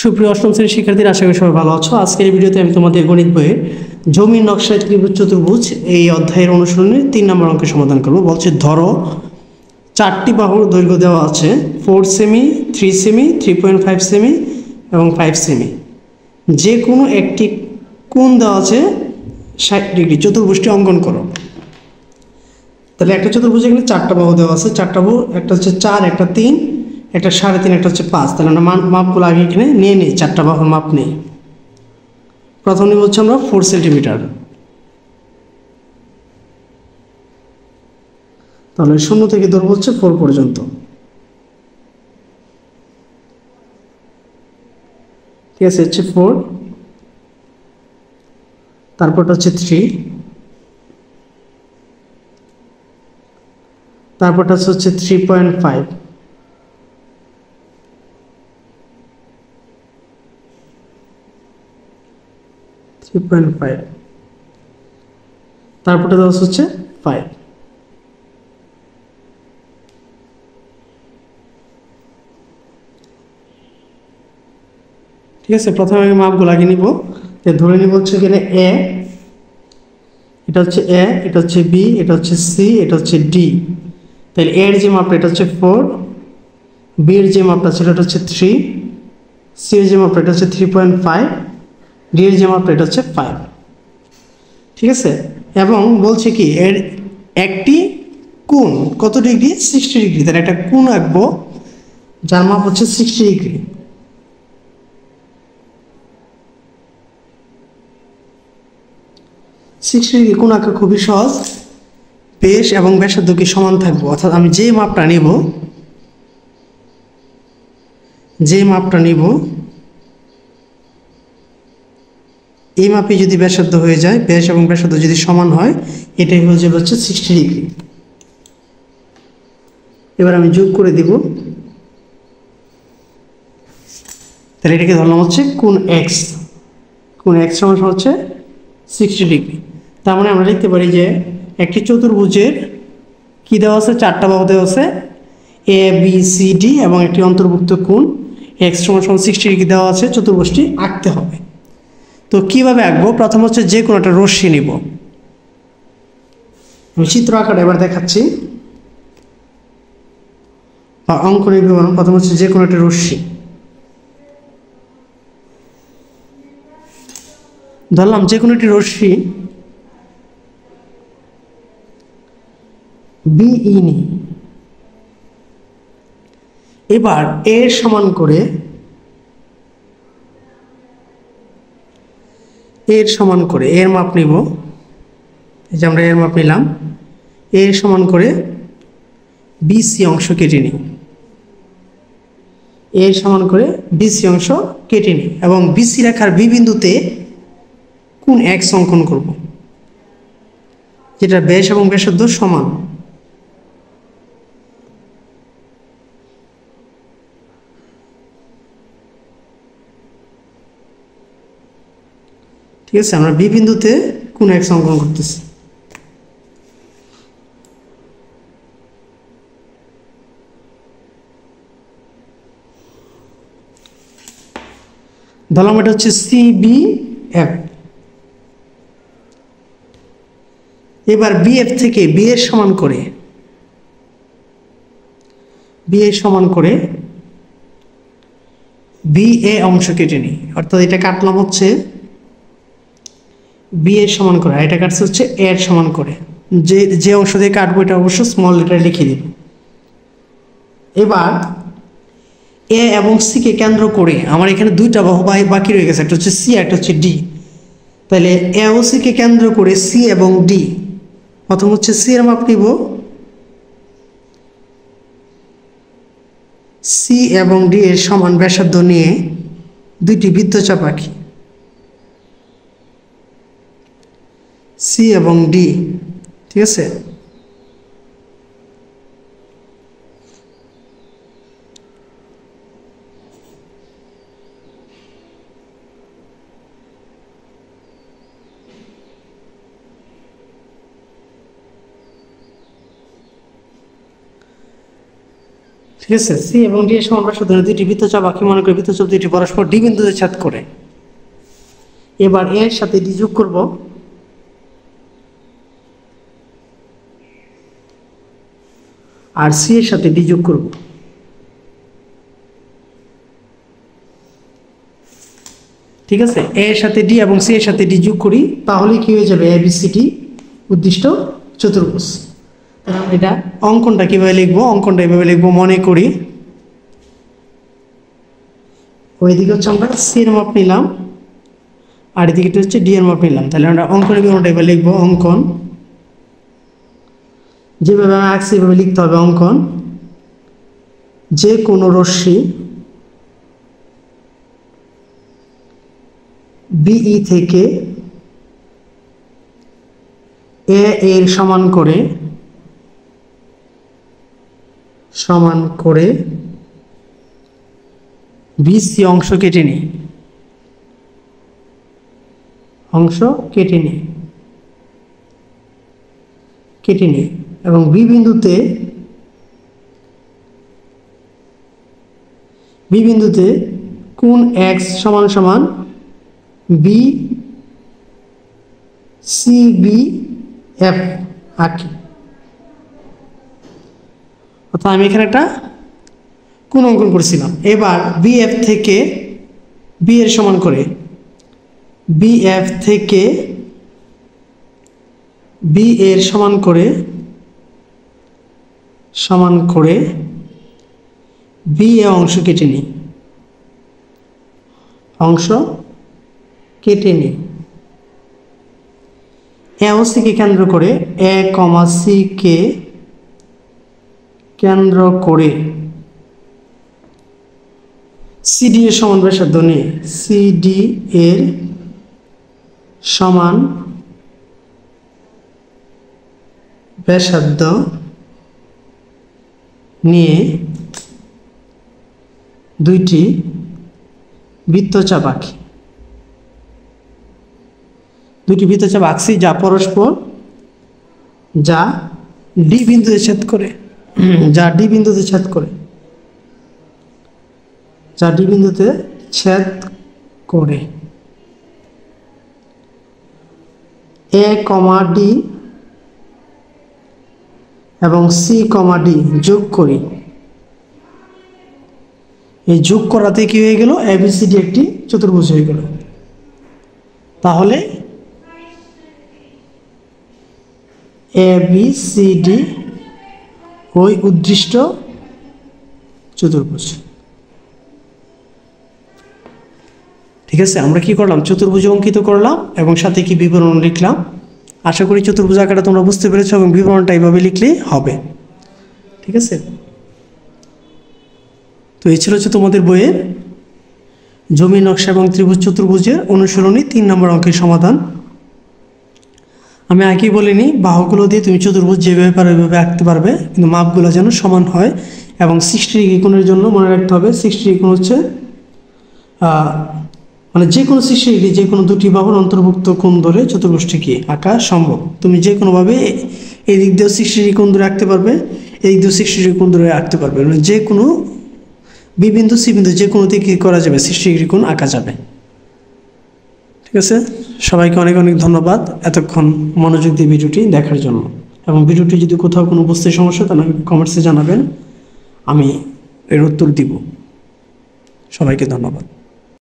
সুপ্রিয় অষ্টম শ্রেণীর শিক্ষার্থীরা, আশা করি সবাই ভালো আছো। আজকের এই ভিডিওতে আমি তোমাদের গণিত বইয়ের জমির নকশায় ত্রিভুজ চতুর্ভুজ এই অধ্যায়ের অনুশীলনের 3 নম্বর অঙ্কের সমাধান করব। বলছে ধরো চারটি বাহুর দৈর্ঘ্য দেওয়া আছে 4 সেমি, 3 সেমি, 3.5 সেমি এবং 5 সেমি। যে কোনো একটি কোণ দেওয়া আছে 60 ডিগ্রি। চতুর্ভুজটি অঙ্কন করো। তাহলে একটা চতুর্ভুজে এখানে চারটা বাহু দেওয়া আছে। চারটা বাহু, একটা হচ্ছে 4, একটা 3, একটা 3.5, একটা হচ্ছে 5। তাহলে আমরা মাপগুলো আগে এখানে নিয়ে নিই। চারটা বাহুর মাপ নেই। প্রথম নিব হচ্ছে আমরা 4 সেন্টিমিটার। তাহলে 0 থেকে ধরবো হচ্ছে 4 পর্যন্ত। ঠিক আছে, হচ্ছে 4, তারপরটা হচ্ছে 3, তারপরটা হচ্ছে 3.5, তারপরটা দেওয়া হচ্ছে 5। ঠিক আছে, প্রথমে আমি মাপগুলো আগে নিব। ধরে নিব হচ্ছে এখানে এ, এটা হচ্ছে এ, এটা হচ্ছে বি, এটা হচ্ছে সি, এটা হচ্ছে ডি। তাহলে এর যে মাপটা এটা হচ্ছে 4, বি এর যে মাপটা ছিল এটা হচ্ছে 3, সি এর যে মাপটা এটা হচ্ছে 3.5, ডি এর যে মাপটা এটা হচ্ছে 5। ঠিক আছে, এবং বলছে কি এর একটি কোণ কত ডিগ্রি? 60 ডিগ্রি। তাহলে একটা কোণ আঁকবো যার মাপ হচ্ছে 60 ডিগ্রি। কোণ আঁকা খুবই সহজ। বেশ এবং ব্যাসার্ধ কি সমান থাকবো, অর্থাৎ আমি যে মাপটা নিব এই মাপে যদি ব্যাসার্ধ হয়ে যায়, ব্যাস এবং ব্যাসার্ধ যদি সমান হয়, এটাই হয়ে যাবে হচ্ছে 60 ডিগ্রি। এবার আমি যোগ করে দিব। তাহলে এটাকে ধরলাম হচ্ছে কোণ এক্স। কোণ এক্স সমান হচ্ছে 60 ডিগ্রি। তার মানে আমরা লিখতে পারি যে একটি চতুর্ভুজের কি দেওয়া আছে? চারটা বাহু দেওয়া আছে এ, বি, সি, ডি এবং একটি অন্তর্ভুক্ত কোণ এক্স সমান 60 ডিগ্রি দেওয়া আছে। চতুর্ভুজটি আঁকতে হবে। তো কিভাবে আঁকবো? প্রথম হচ্ছে যে কোনো একটা রশ্মি নিব। আমি চিত্র আঁকাটা এবার দেখাচ্ছি বা অঙ্কনের বিবরণ। প্রথম হচ্ছে যে কোনো একটা রশ্মি ধরলাম, যে কোনো একটি রশ্মি বিই নিই। এবার এর সমান করে এর মাপ নিব। এই যে আমরা এর মাপ নিলাম। এর সমান করে বিসি অংশ কেটে নিই। এর সমান করে বিসি অংশ কেটে নিই এবং বিসি রেখার বি বিন্দুতে কোণ এক্স অঙ্কন করব, যেটা ব্যাস এবং ব্যাসার্ধ সমান। ঠিক আছে, আমরা বি বিন্দুতে কোণ এক্স অঙ্কন করতেছি। ধরলাম এটা হচ্ছে সিবি এফ। এবার বিএফ থেকে বি এর সমান করে বি এ অংশ কেটে নিই। অর্থাৎ এটা কাটলাম হচ্ছে বি এর সমান করে, আর এটা কাটছে হচ্ছে এ এর সমান করে। যে অংশ দিয়ে কাটবো এটা অবশ্য স্মল লেটারে লিখে দিব। এবার এ এবং সি কে কেন্দ্র করে আমার এখানে দুইটা বাহু বাকি রয়ে গেছে, একটা হচ্ছে সি, একটা হচ্ছে ডি। তাহলে এ ও সি কে কেন্দ্র করে সি এবং ডি, প্রথম হচ্ছে সি এর মাপ নিব। সি এবং ডি এর সমান ব্যাসার্ধ নিয়ে দুইটি বৃত্তচাপ আঁকি। সি এবং ডি, ঠিক আছে। ঠিক আছে, সি এবং ডি এর সমান ব্যাসার্ধ দুইটি বৃত্তচাপ আঁকি, মনে করি বৃত্তচাপ দুইটি পরস্পর ডি বিন্দুতে ছেদ করে। এবার এর সাথে ডি যোগ করব, আর সি এর সাথে ডি যোগ করব। ঠিক আছে, এ এর সাথে ডি এবং সি এর সাথে ডি যোগ করি, তাহলে কি হয়ে যাবে, এবিসিডি উদ্দিষ্ট চতুর্ভুজ। এটা অঙ্কনটা কিভাবে লিখবো, অঙ্কনটা এভাবে লিখবো, মনে করি ওইদিকে হচ্ছে আমরা সি এর মাপ নিলাম আর এদিকে হচ্ছে ডি এর মাপ নিলাম। তাহলে আমরা অঙ্কনের বিবরণটা এবার লিখবো, অঙ্কন যেভাবে আমি আঁকছি এভাবে লিখতে হবে। অঙ্কন যে কোনো রশ্মি বিই থেকে এ এর সমান করে বিসি অংশ কেটে নিই, এবং বি বিন্দুতে কোণ এক্স সমান সমান বি সি বি এফ আঁকি। অর্থাৎ আমি এখানে একটা কোণ অঙ্কন করেছিলাম। এবার বিএফ থেকে বি এর সমান করে, বিএফ থেকে বি এর সমান করে বি এ অংশ কেটে নিই, এ ও সি কে কেন্দ্র করে, এ কমা সি কে কেন্দ্র করে সিডি এর সমান ব্যাসার্ধ নিয়ে, সিডি এর সমান ব্যাসার্ধ নিয়ে দুইটি বৃত্তচাপ আঁকি। যা পরস্পর ডি বিন্দুতে ছেদ করে, এ কমা ডি এবং সি কমা ডি যোগ করি। এই যোগ করাতে কি হয়ে গেল, এবিসিডি একটি চতুর্ভুজ হয়ে গেল। তাহলে এবিসিডি ওই উদ্দিষ্ট চতুর্ভুজ। ঠিক আছে, আমরা কি করলাম, চতুর্ভুজ অঙ্কিত করলাম এবং সাথে কি বিবরণ লিখলাম। আশা করি চতুর্ভুজ আঁকাটা তোমরা বুঝতে পেরেছো এবং বিবরণটা এইভাবে লিখলেই হবে। ঠিক আছে, তো এই ছিল হচ্ছে তোমাদের বইয়ের জমি নকশা এবং ত্রিভুজ চতুর্ভুজের অনুশীলনী 3 নম্বর অঙ্কের সমাধান। আমি আগেই বলিনি, বাহুগুলো দিয়ে তুমি চতুর্ভুজ যেভাবে পারো ওইভাবে আঁকতে পারবে, কিন্তু মাপগুলো যেন সমান হয়। এবং 60 ডিগ্রি কোণের জন্য মনে রাখতে হবে 60 ডিগ্রি কোণ হচ্ছে মানে যে কোনো 60 ডিগ্রি, যে কোনো দুটি বাহুর অন্তর্ভুক্ত কোণ ধরে চতুর্ভুজটিকে আঁকা সম্ভব। তুমি যে কোনোভাবে এই দিক দিয়েও 60 ডিগ্রি কোণ ধরে আঁকতে পারবে, এই দিক দিয়েও 60 ডিগ্রি কোণ ধরে আঁকতে পারবে। মানে যে কোনো বি বিন্দু সি বিন্দু যে কোনোতে কি করা যাবে, 60 ডিগ্রি কোণ আঁকা যাবে। ঠিক আছে, সবাইকে অনেক অনেক ধন্যবাদ এতক্ষণ মনোযোগ দিয়ে ভিডিওটি দেখার জন্য। এবং ভিডিওটি যদি কোথাও কোনো বুঝতে সমস্যা তাহলে কমেন্টসে জানাবেন, আমি এর উত্তর দিব। সবাইকে ধন্যবাদ।